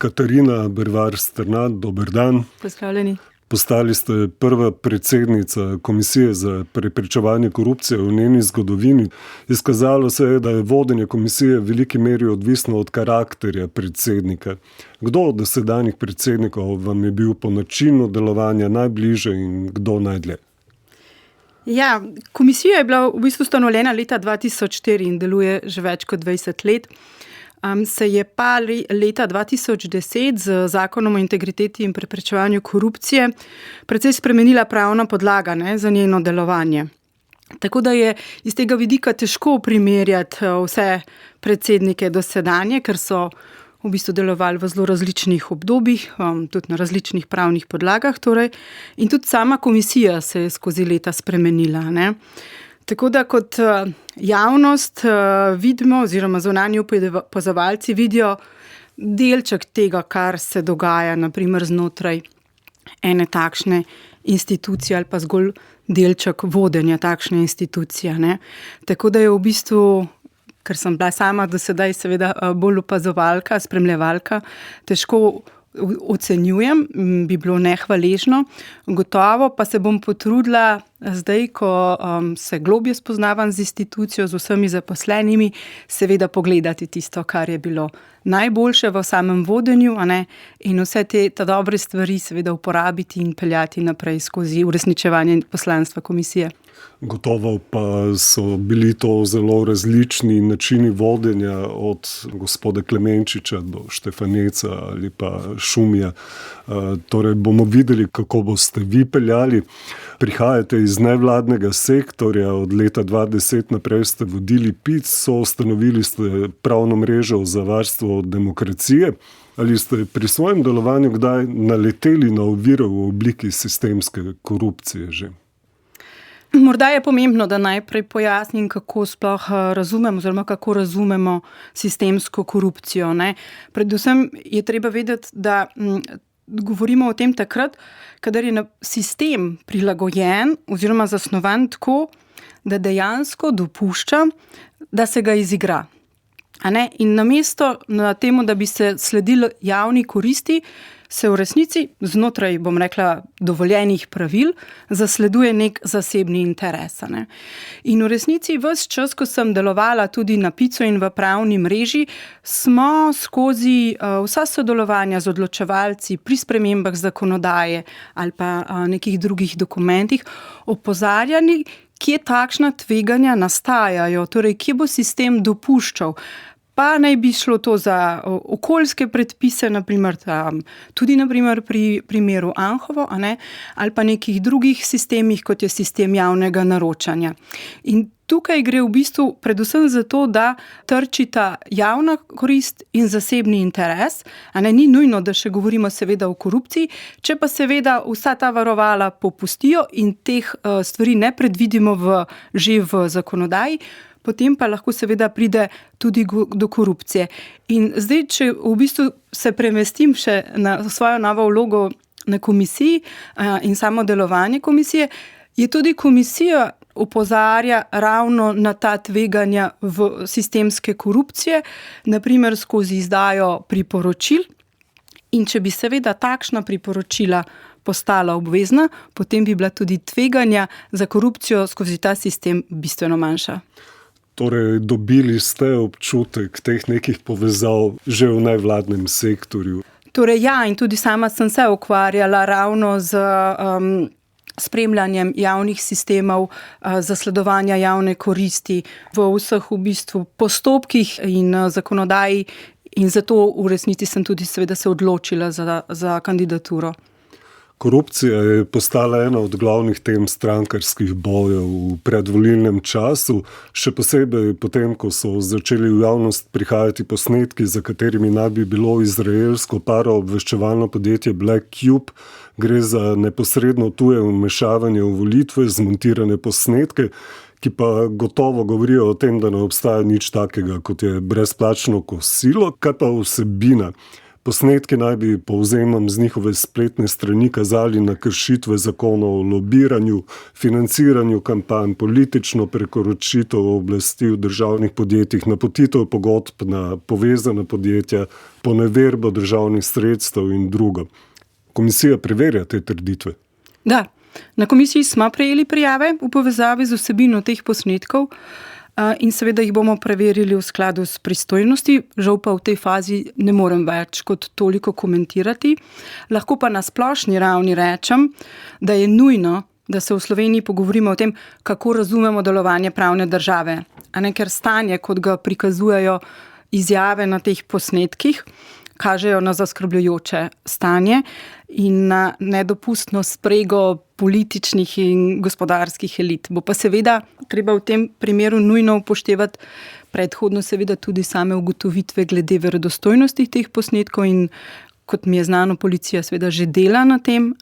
Katarina Bervar Strnad, dober dan. Pozdravljeni. Postali ste prva predsednica Komisije za preprečevanje korupcije v njeni zgodovini. Izkazalo se je, da je vodenje komisije v veliki meri odvisno od karakterja predsednika. Kdo od dosedanjih predsednikov vam je bil po načinu delovanja najbližje in kdo najdlje? Ja, komisija je bila v bistvu ustanovljena leta 2004 in deluje že več kot 20 let. Se je pa leta 2010 z Zakonom o integriteti in preprečevanju korupcije precej spremenila pravna podlaga za njeno delovanje. Tako da je iz tega vidika težko primerjati vse predsednike dosedanje, ker so v bistvu delovali v zelo različnih obdobjih, tudi na različnih pravnih podlagah. In tudi sama komisija se je skozi leta spremenila. Tako da kot javnost vidimo, oziroma zunanji opazovalci vidijo delček tega, kar se dogaja, naprimer znotraj ene takšne institucije ali pa zgolj delček vodenja takšne institucije. Tako da je v bistvu, ker sem bila sama do sedaj seveda bolj opazovalka, spremljevalka, težko ocenjujem, bi bilo nehvaležno. Gotovo pa se bom potrudila zdaj, ko se globje spoznavam z institucijo, z vsemi zaposlenimi, seveda pogledati tisto, kar je bilo najboljše v samem vodenju, in vse te dobre stvari seveda uporabiti in peljati naprej skozi uresničevanje poslanstva komisije. Gotovo pa so bili to zelo različni načini vodenja od gospoda Klemenčiča do Štefaneca ali pa Šumija. Torej bomo videli, kako boste vi peljali. Prihajate iz nevladnega sektorja, od leta 2010 naprej ste vodili PIC, ustanovili ste pravno mrežo za varstvo demokracije. Ali ste pri svojem delovanju kdaj naleteli na ovire v obliki sistemske korupcije že? Morda je pomembno, da najprej pojasnim, kako sploh razumemo, oziroma kako razumemo sistemsko korupcijo. Predvsem je treba vedeti, da govorimo o tem takrat, kadar je sistem prilagojen oziroma zasnovan tako, da dejansko dopušča, da se ga izigra. In namesto na temu, da bi se sledilo javni koristi, se v resnici znotraj, bom rekla, dovoljenih pravil zasleduje nek zasebni interes. In v resnici ves čas, ko sem delovala tudi na PIC-u in v pravni mreži, smo skozi vsa sodelovanja z odločevalci pri spremembah zakonodaje ali pa nekih drugih dokumentih opozarjali, kje takšna tveganja nastajajo, torej kje bo sistem dopuščal. Pa naj bi šlo to za okoljske predpise, tudi pri primeru Anhovo, ali pa nekih drugih sistemih, kot je sistem javnega naročanja. In tukaj gre v bistvu predvsem za to, da trčita javna korist in zasebni interes. Ni nujno, da še govorimo seveda o korupciji, če pa seveda vsa ta varovala popustijo in teh stvari ne predvidimo že v zakonodaji, potem pa lahko seveda pride tudi do korupcije. In zdaj, če v bistvu se premestim še na svojo novo vlogo na komisiji in samo delovanje komisije, je tudi komisija opozarja ravno na ta tveganja v sistemske korupcije, naprimer skozi izdajo priporočil. In če bi seveda takšna priporočila postala obvezna, potem bi bila tudi tveganja za korupcijo skozi ta sistem bistveno manjša. Torej, dobili ste občutek teh nekih povezav že v nevladnem sektorju? Torej, ja, in tudi sama sem se ukvarjala ravno z spremljanjem javnih sistemov, zasledovanja javne koristi v vseh v bistvu postopkih in zakonodaji, in zato v resnici sem tudi seveda se odločila za kandidaturo. Korupcija je postala ena od glavnih tem strankarskih bojev v predvolilnem času, še posebej potem, ko so začeli v javnost prihajati posnetki, za katerimi naj bi bilo izraelsko paraobveščevalno podjetje Black Cube. Gre za neposredno tuje vmešavanje v volitve, zmontirane posnetke, ki pa gotovo govorijo o tem, da ne obstaja nič takega, kot je brezplačno kosilo. Kaj pa vsebina? Posnetki naj bi, povzemam z njihove spletne strani, kazali na kršitve zakonov o lobiranju, financiranju kampanj, politično prekoračitev oblasti v državnih podjetjih, napotitev pogodb na povezana podjetja, poneverbo državnih sredstev in drugo. Komisija preverja te trditve? Da, na komisiji smo prejeli prijave v povezavi z vsebino teh posnetkov in seveda jih bomo preverili v skladu s pristojnosti. Žal pa v tej fazi ne morem več kot toliko komentirati. Lahko pa na splošni ravni rečem, da je nujno, da se v Sloveniji pogovorimo o tem, kako razumemo delovanje pravne države. Ker stanje, kot ga prikazujejo izjave na teh posnetkih, kažejo na zaskrbljujoče stanje in na nedopustno sprego političnih in gospodarskih elit. Bo pa seveda treba v tem primeru nujno upoštevati predhodno seveda tudi same ugotovitve glede verodostojnosti teh posnetkov in kot mi je znano, policija seveda že dela na tem,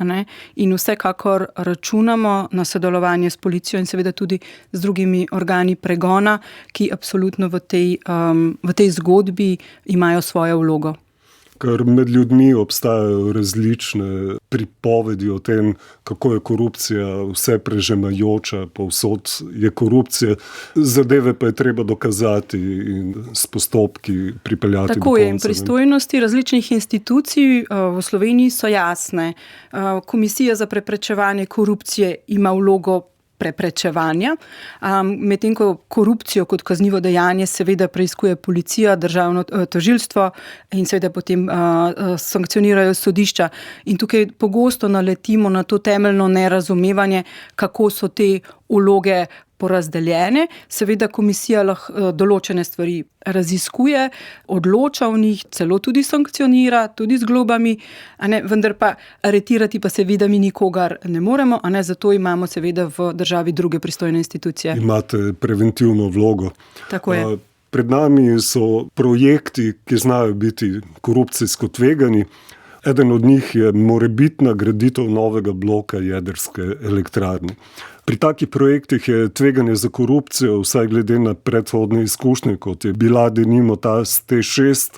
in vsekakor računamo na sodelovanje s policijo in seveda tudi z drugimi organi pregona, ki absolutno v tej zgodbi imajo svojo vlogo. Ker med ljudmi obstajajo različne pripovedi o tem, kako je korupcija vse prežemajoča, povsod je korupcija, zadeve pa je treba dokazati in s postopki pripeljati do konca. Tako je, in pristojnosti različnih institucij v Sloveniji so jasne. Komisija za preprečevanje korupcije ima vlogo preprečevanja, medtem ko korupcijo kot kaznivo dejanje seveda preiskuje policija, državno tožilstvo in seveda potem sankcionirajo sodišča. In tukaj pogosto naletimo na to temeljno nerazumevanje, kako so te vloge porazdeljene. Seveda komisija lahko določene stvari raziskuje, odloča o njih, celo tudi sankcionira, tudi z globami, vendar pa aretirati pa seveda mi nikogar ne moremo, zato imamo seveda v državi druge pristojne institucije. Imate preventivno vlogo. Tako je. Pred nami so projekti, ki znajo biti korupcijsko tvegani. Eden od njih je morebitna graditev novega bloka jedrske elektrarne. Pri takih projektih je tveganje za korupcijo, vsaj glede na predhodne izkušnje, kot je bila denimo ta s T6,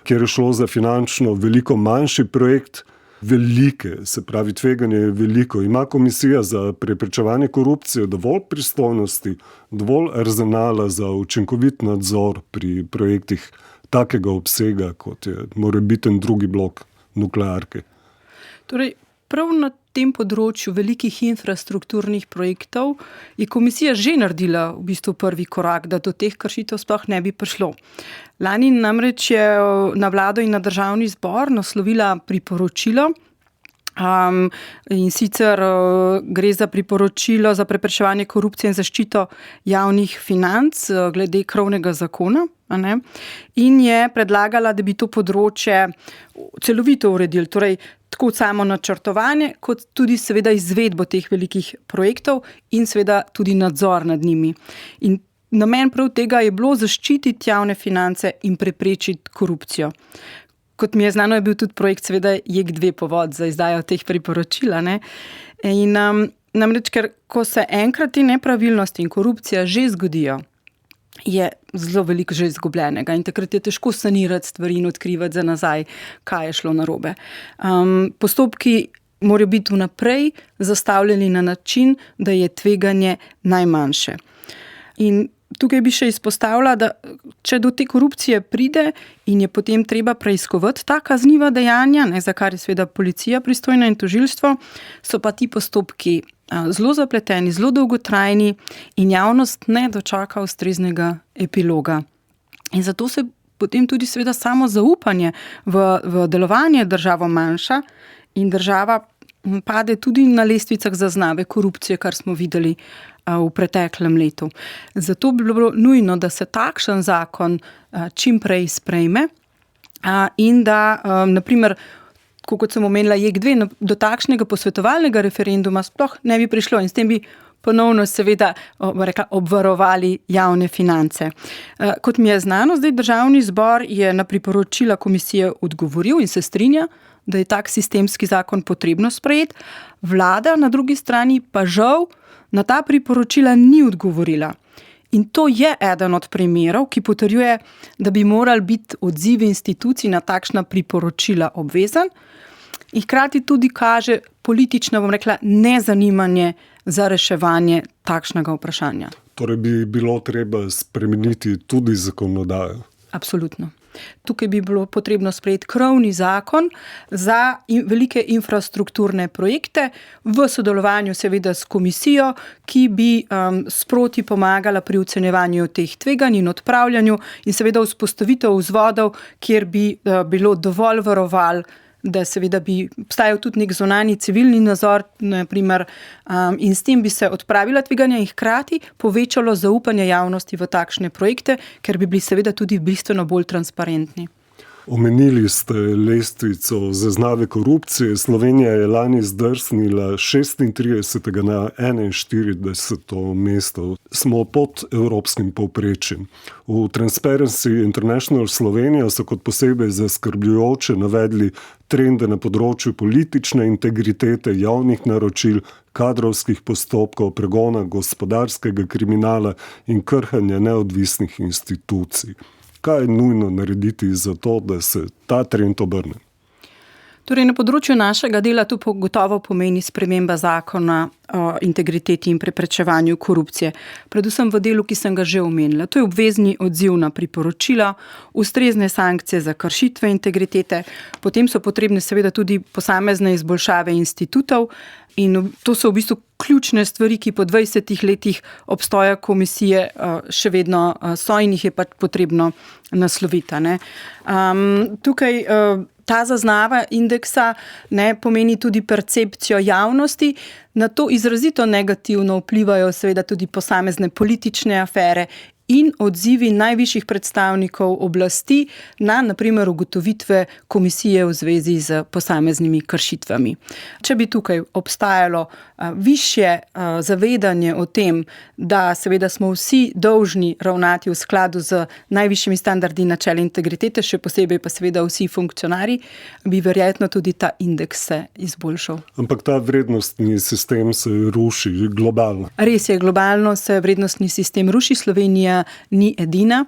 kjer je šlo za finančno veliko manjši projekt, velike, se pravi tveganje je veliko. Ima komisija za preprečevanje korupcije dovolj pristojnosti, dovolj arzenala za učinkovit nadzor pri projektih takega obsega, kot je morebiten drugi blok nuklearke? Torej, prav na tem področju velikih infrastrukturnih projektov je komisija že naredila v bistvu prvi korak, da do teh kršitev sploh ne bi prišlo. Lani namreč je na vlado in na državni zbor naslovila priporočilo, in sicer gre za priporočilo za preprečevanje korupcije in zaščito javnih financ glede krovnega zakona, in je predlagala, da bi to področje celovito uredili, torej tako samo načrtovanje, kot tudi seveda izvedbo teh velikih projektov in seveda tudi nadzor nad njimi. In namen prav tega je bilo zaščititi javne finance in preprečiti korupcijo. Kot mi je znano, je bil tudi projekt seveda JEK2 povod za izdajo teh priporočil. In namreč, ker ko se enkrat te nepravilnosti in korupcija že zgodijo, je zelo veliko že izgubljenega in takrat je težko sanirati stvari in odkrivati za nazaj, kaj je šlo narobe. Postopki morajo biti vnaprej zastavljeni na način, da je tveganje najmanjše. In tukaj bi še izpostavila, da če do te korupcije pride in je potem treba preiskovati ta kazniva dejanja, za kar je seveda policija pristojna in tožilstvo, so pa ti postopki zelo zapleteni, zelo dolgotrajni in javnost ne dočaka ustreznega epiloga. In zato se potem tudi seveda samo zaupanje v delovanje državo manjša in država pade tudi na lestvicah zaznave korupcije, kar smo videli v preteklem letu. Zato bi bilo nujno, da se takšen zakon čim prej sprejme in da, naprimer, kot sem omenila JEK2, do takšnega posvetovalnega referenduma sploh ne bi prišlo in s tem bi ponovno seveda obvarovali javne finance. Kot mi je znano, zdaj državni zbor je na priporočila komisije odgovoril in se strinja, da je tak sistemski zakon potrebno sprejeti. Vlada na drugi strani pa žal na ta priporočila ni odgovorila. In to je eden od primerov, ki potrjuje, da bi morali biti odzivi institucij na takšna priporočila obvezen in hkrati tudi kaže politično, bom rekla, nezanimanje za reševanje takšnega vprašanja. Torej bi bilo treba spremeniti tudi zakonodajo. Absolutno. Tukaj bi bilo potrebno sprejeti krovni zakon za velike infrastrukturne projekte v sodelovanju seveda s komisijo, ki bi sproti pomagala pri ocenjevanju teh tveganj in odpravljanju in seveda vzpostavitev vzvodov, kjer bi bilo dovolj varoval, da seveda bi obstajal tudi nek zunanji civilni nadzor, naprimer, in s tem bi se odpravila tveganja in hkrati povečalo zaupanje javnosti v takšne projekte, ker bi bili seveda tudi bistveno bolj transparentni. Omenili ste lestvico zaznave korupcije. Slovenija je lani zdrsnila 36. na 41. mesto. Smo pod evropskim povprečjem. V Transparency International Slovenija so kot posebej zaskrbljujoče navedli trende na področju politične integritete, javnih naročil, kadrovskih postopkov, pregona gospodarskega kriminala in krhanja neodvisnih institucij. Kaj je nujno narediti za to, da se ta trend obrne? Torej, na področju našega dela to gotovo pomeni sprememba zakona o integriteti in preprečevanju korupcije. Predvsem v delu, ki sem ga že omenila. To je obvezni odziv na priporočila, ustrezne sankcije za kršitve integritete, potem so potrebne seveda tudi posamezne izboljšave institutov in to so v bistvu ključne stvari, ki po 20 letih obstoja komisije še vedno so in jih je pač potrebno nasloviti. Tukaj ta zaznava indeksa pomeni tudi percepcijo javnosti, na to izrazito negativno vplivajo seveda tudi posamezne politične afere in odzivi najvišjih predstavnikov oblasti na primer ugotovitve komisije v zvezi z posameznimi kršitvami. Če bi tukaj obstajalo višje zavedanje o tem, da seveda smo vsi dolžni ravnati v skladu z najvišjimi standardi načela integritete, še posebej pa seveda vsi funkcionarji, bi verjetno tudi ta indeks se izboljšal. Ampak ta vrednostni sistem se ruši globalno. Res je, globalno se vrednostni sistem ruši, Slovenija ni edina.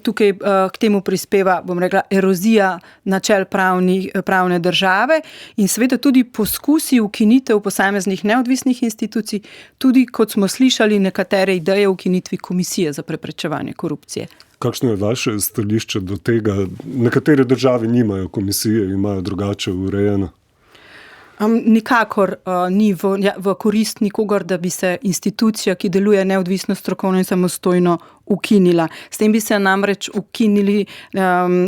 Tukaj k temu prispeva, bom rekla, erozija načel pravne države in seveda tudi poskusi ukinitev posameznih neodvisnih institucij, tudi kot smo slišali nekatere ideje o ukinitvi komisije za preprečevanje korupcije. Kakšno je vaše stališče do tega? Nekatere države nimajo komisije, imajo drugače urejeno. Nikakor ni v korist nikogar, da bi se institucija, ki deluje neodvisno, strokovno in samostojno, ukinila. S tem bi se namreč ukinili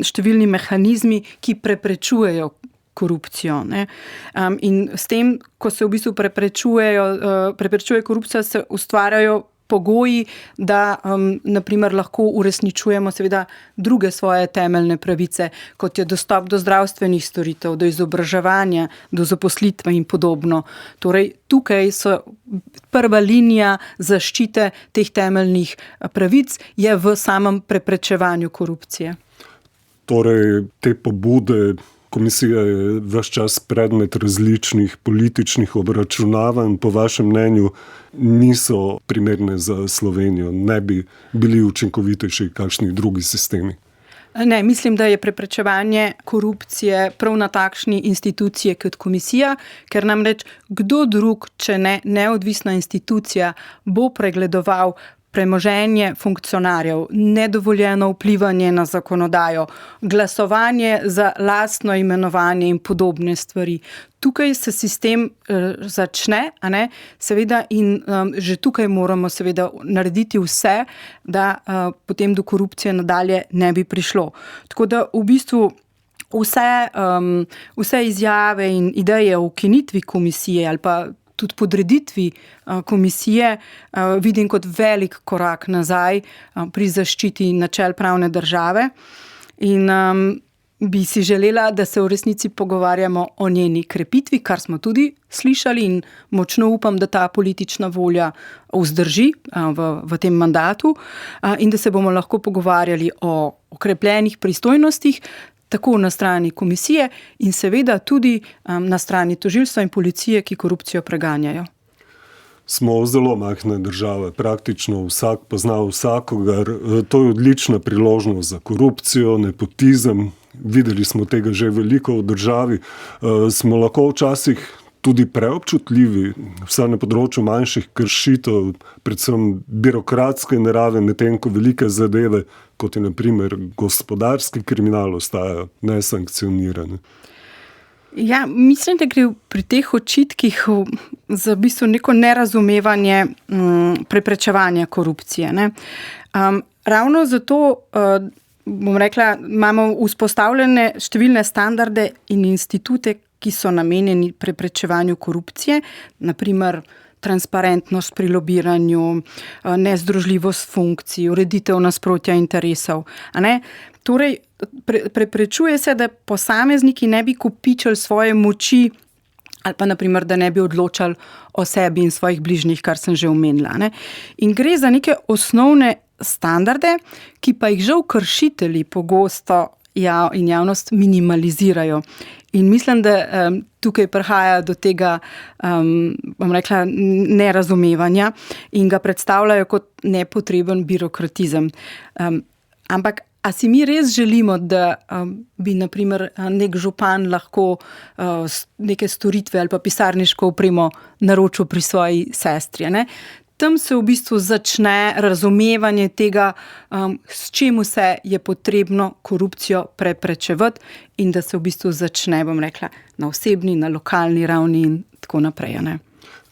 številni mehanizmi, ki preprečujejo korupcijo. In s tem, ko se v bistvu preprečuje korupcija, se ustvarjajo pogoji, da naprimer lahko uresničujemo seveda druge svoje temeljne pravice, kot je dostop do zdravstvenih storitev, do izobraževanja, do zaposlitve in podobno. Torej, tukaj so prva linija zaščite teh temeljnih pravic je v samem preprečevanju korupcije. Torej, te pobude komisija je ves čas predmet različnih političnih obračunavanj, po vašem mnenju niso primerne za Slovenijo, ne bi bili učinkovitejši kakšni drugi sistemi? Ne, mislim, da je preprečevanje korupcije prav na takšni instituciji kot komisija, ker namreč kdo drug, če ne neodvisna institucija, bo pregledoval premoženje funkcionarjev, nedovoljeno vplivanje na zakonodajo, glasovanje za lastno imenovanje in podobne stvari. Tukaj se sistem začne, seveda, in že tukaj moramo seveda narediti vse, da potem do korupcije nadalje ne bi prišlo. Tako da v bistvu vse izjave in ideje o ukinitvi komisije ali pa tudi podreditvi komisije vidim kot velik korak nazaj pri zaščiti načel pravne države in bi si želela, da se v resnici pogovarjamo o njeni krepitvi, kar smo tudi slišali in močno upam, da ta politična volja vzdrži v tem mandatu in da se bomo lahko pogovarjali o okrepljenih pristojnostih, tako na strani komisije in seveda tudi na strani tožilstva in policije, ki korupcijo preganjajo. Smo zelo majhna država, praktično vsak pozna vsakogar. To je odlična priložnost za korupcijo, nepotizem. Videli smo tega že veliko v državi. Smo lahko včasih tudi preobčutljivi, vsaj na področju manjših kršitev, predvsem birokratske narave, medtem ko velike zadeve, kot je na primer gospodarski kriminal, ostajajo nesankcionirane. Ja, mislim, da gre pri teh očitkih za v bistvu neko nerazumevanje preprečevanja korupcije. Ne? Ravno zato, bom rekla, imamo vzpostavljene številne standarde in institute, ki so namenjeni preprečevanju korupcije, naprimer transparentnost pri lobiranju, nezdružljivost funkcij, ureditev nasprotja interesov. Torej, preprečuje se, da posamezniki ne bi kopičili svoje moči ali pa naprimer, da ne bi odločali o sebi in svojih bližnjih, kar sem že omenila. Ne? In gre za neke osnovne standarde, ki pa jih žal kršitelji pogosto in javnost minimalizirajo. In mislim, da tukaj prihaja do tega, bom rekla, nerazumevanja in ga predstavljajo kot nepotreben birokratizem. Ampak a si mi res želimo, da bi naprimer nek župan lahko neke storitve ali pa pisarniško opremo naročil pri svoji sestri, ne? Tam se v bistvu začne razumevanje tega, s čemu se je potrebno korupcijo preprečevati in da se v bistvu začne, bom rekla, na osebni, na lokalni ravni in tako naprej. Ne?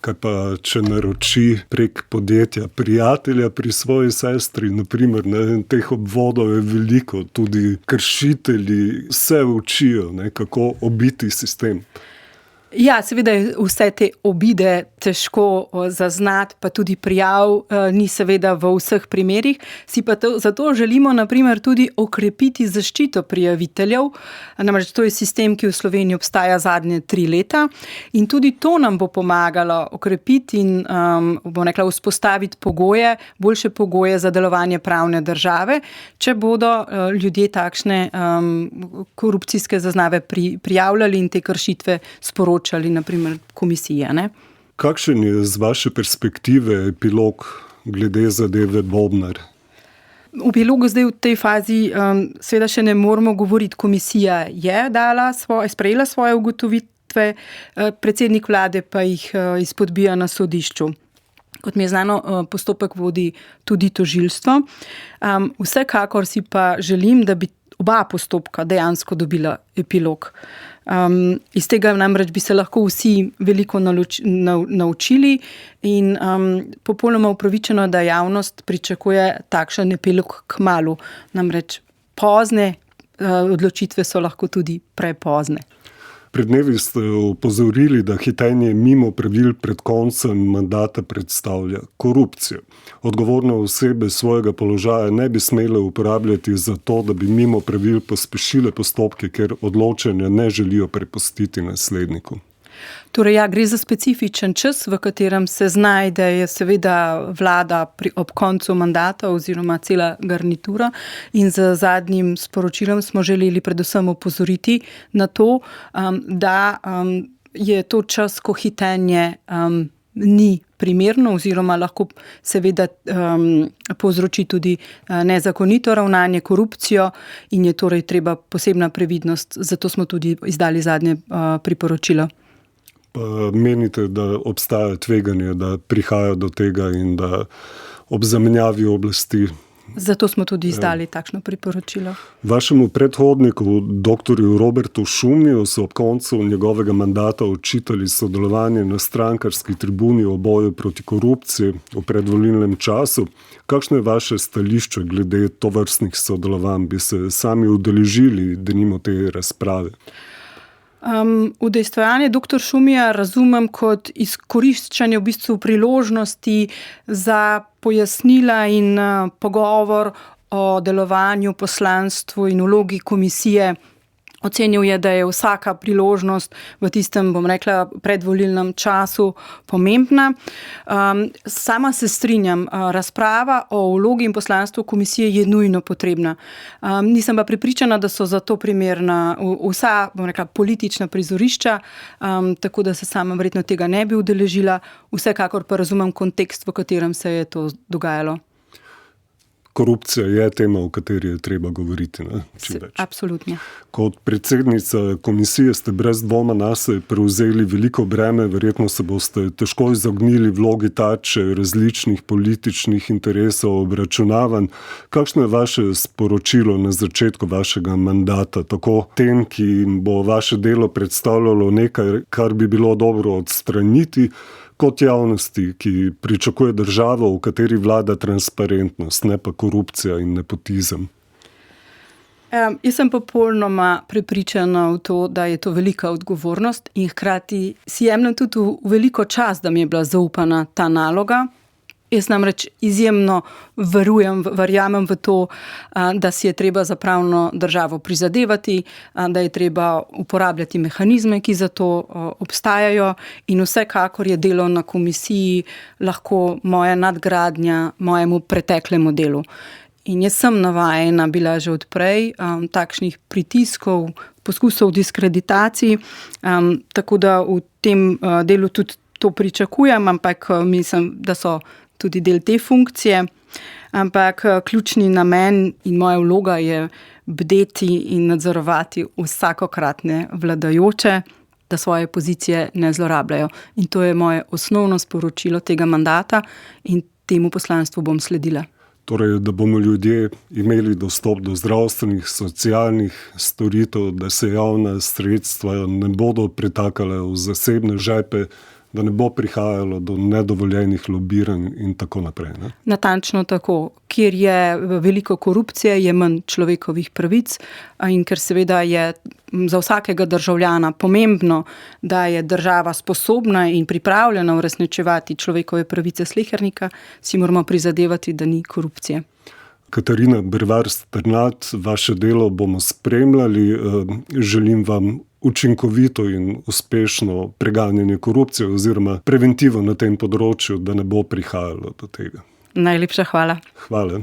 Kaj pa, če naroči prek podjetja prijatelja pri svoji sestri, naprimer, teh obvodov je veliko, tudi kršitelji se učijo, kako obiti sistem. Ja, seveda vse te obide težko zaznati, pa tudi prijav ni seveda v vseh primerih. Si pa zato želimo naprimer tudi okrepiti zaščito prijaviteljev. Namreč to je sistem, ki v Sloveniji obstaja zadnje 3 leta in tudi to nam bo pomagalo okrepiti in bom rekla, vzpostaviti pogoje, boljše pogoje za delovanje pravne države, če bodo ljudje takšne korupcijske zaznave prijavljali in te kršitve sporočali. Naprimer komisija. Ne? Kakšen je z vaše perspektive epilog glede zadeve Bobnar? V epilogu zdaj v tej fazi seveda še ne moramo govoriti. Komisija je sprejela svoje ugotovitve, predsednik vlade pa jih izpodbija na sodišču. Kot mi je znano, postopek vodi tudi tožilstvo. Vsekakor si pa želim, da bi oba postopka dejansko dobila epilog. Iz tega namreč bi se lahko vsi veliko naučili in popolnoma upravičeno, da javnost pričakuje takšen epilog kmalu. Namreč pozne odločitve so lahko tudi prepozne. Pred dnevi ste opozorili, da hitenje mimo pravil pred koncem mandata predstavlja korupcijo. Odgovorne osebe svojega položaja ne bi smele uporabljati za to, da bi mimo pravil pospešile postopke, ker odločanja ne želijo prepustiti nasledniku. Torej, ja, gre za specifičen čas, v katerem se znajde je seveda vlada ob koncu mandata oziroma cela garnitura in z zadnjim sporočilom smo želeli predvsem opozoriti na to, da je to čas, ko hitenje ni primerno oziroma lahko seveda povzroči tudi nezakonito ravnanje, korupcijo in je torej treba posebna previdnost, zato smo tudi izdali zadnje priporočilo. Pa menite, da obstaja tveganje, da prihaja do tega in da ob zamenjavi oblasti? Zato smo tudi izdali takšno priporočilo. Vašemu predhodniku, doktorju Robertu Šumiju, so ob koncu njegovega mandata očitali sodelovanje na strankarski tribuni o boju proti korupciji v predvolilnem času. Kakšno je vaše stališče glede tovrstnih sodelovanj? Bi se sami udeležili, denimo, te razprave? Udejstvovanje dr. Šumija razumem kot izkoriščanje v bistvu priložnosti za pojasnila in pogovor o delovanju, poslanstvu in vlogi komisije Ocenil je, da je vsaka priložnost v tistem, bom rekla, predvolilnem času pomembna. Sama se strinjam, razprava o vlogi in poslanstvu komisije je nujno potrebna. Nisem pa prepričana, da so za to primerna vsa, bom rekla, politična prizorišča, tako da se sama verjetno tega ne bi udeležila. Vsekakor pa razumem kontekst, v katerem se je to dogajalo. Korupcija je tema, o kateri je treba govoriti, ne? Čim več. Absolutno. Kot predsednica komisije ste brez dvoma nase prevzeli veliko breme, verjetno se boste težko izognili vlogi tače različnih političnih interesov, obračunavanj. Kakšno je vaše sporočilo na začetku vašega mandata, tako tem, ki jim bo vaše delo predstavljalo nekaj, kar bi bilo dobro odstraniti, kot javnosti, ki pričakuje državo, v kateri vlada transparentnost, ne pa korupcija in nepotizem? Jaz sem popolnoma prepričana v to, da je to velika odgovornost in hkrati si jemljem tudi v veliko čast, da mi je bila zaupana ta naloga. Jaz namreč izjemno verjamem v to, da si je treba za pravno državo prizadevati, da je treba uporabljati mehanizme, ki za to obstajajo, in vsekakor je delo na komisiji lahko moja nadgradnja mojemu preteklemu delu. In jaz sem navajena bila že odprej takšnih pritiskov, poskusov diskreditacij, tako da v tem delu tudi to pričakujem, ampak mislim, da so tudi del te funkcije, ampak ključni namen in moja vloga je bdeti in nadzorovati vsakokratne vladajoče, da svoje pozicije ne zlorabljajo. In to je moje osnovno sporočilo tega mandata in temu poslanstvu bom sledila. Torej, da bomo ljudje imeli dostop do zdravstvenih, socialnih storitev, da se javna sredstva ne bodo pretakala v zasebne žepe, da ne bo prihajalo do nedovoljenih lobiranj in tako naprej. Ne? Natančno tako. Kjer je veliko korupcije, je manj človekovih pravic, in ker seveda je za vsakega državljana pomembno, da je država sposobna in pripravljena uresničevati človekove pravice slehernika, si moramo prizadevati, da ni korupcije. Katarina Bervar Strnad, vaše delo bomo spremljali. Želim vam učinkovito in uspešno preganjanje korupcije oziroma preventivo na tem področju, da ne bo prihajalo do tega. Najlepša hvala. Hvala.